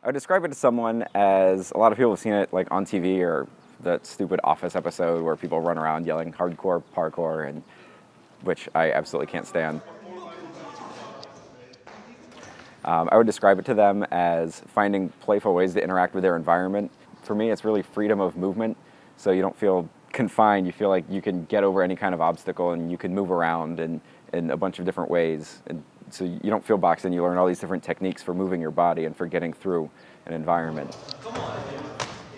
I would describe it to someone as, a lot of people have seen it like on TV or that stupid Office episode where people run around yelling hardcore parkour, and which I absolutely can't stand. I would describe it to them as finding playful ways to interact with their environment. For me, it's really freedom of movement, so you don't feel confined. You feel like you can get over any kind of obstacle and you can move around in a bunch of different ways. And so you don't feel boxed in. You learn all these different techniques for moving your body and for getting through an environment.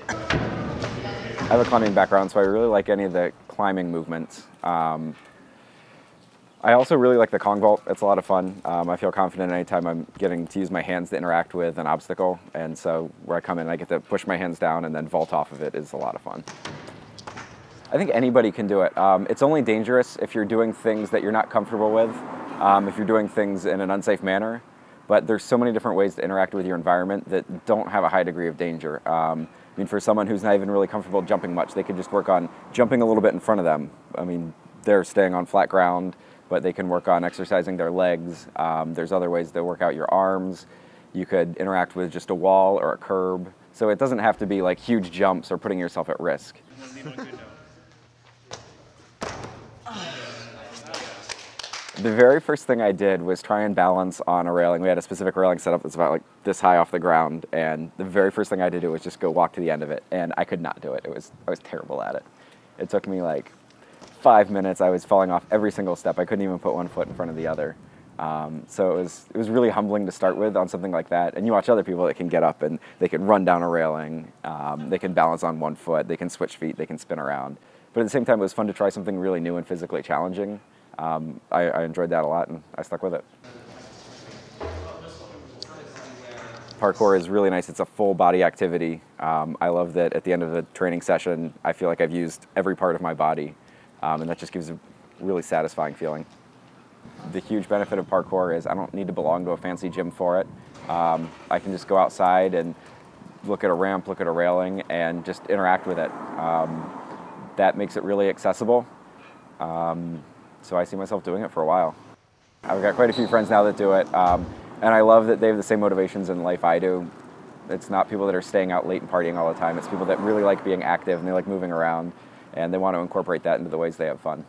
I have a climbing background, so I really like any of the climbing movements. I also really like the Kong vault. It's a lot of fun. I feel confident anytime I'm getting to use my hands to interact with an obstacle, and so where I come in, I get to push my hands down and then vault off of it is a lot of fun. I think anybody can do it. It's only dangerous if you're doing things that you're not comfortable with, if you're doing things in an unsafe manner, but there's so many different ways to interact with your environment that don't have a high degree of danger. I mean, for someone who's not even really comfortable jumping much, they could just work on jumping a little bit in front of them. I mean, they're staying on flat ground, but they can work on exercising their legs. There's other ways to work out your arms. You could interact with just a wall or a curb. So it doesn't have to be like huge jumps or putting yourself at risk. The very first thing I did was try and balance on a railing. We had a specific railing set up that's about like this high off the ground, and the very first thing I had to do was just go walk to the end of it, and I could not do it. I was terrible at it. It took me like 5 minutes. I was falling off every single step. I couldn't even put one foot in front of the other. So it was really humbling to start with on something like that. And you watch other people that can get up and they can run down a railing, they can balance on one foot, they can switch feet, they can spin around. But at the same time, it was fun to try something really new and physically challenging. I enjoyed that a lot, and I stuck with it. Parkour is really nice. It's a full body activity. I love that at the end of the training session, I feel like I've used every part of my body, and that just gives a really satisfying feeling. The huge benefit of parkour is I don't need to belong to a fancy gym for it. I can just go outside and look at a ramp, look at a railing, and just interact with it. That makes it really accessible. So I see myself doing it for a while. I've got quite a few friends now that do it, and I love that they have the same motivations in life I do. It's not people that are staying out late and partying all the time. It's people that really like being active and they like moving around, and they want to incorporate that into the ways they have fun.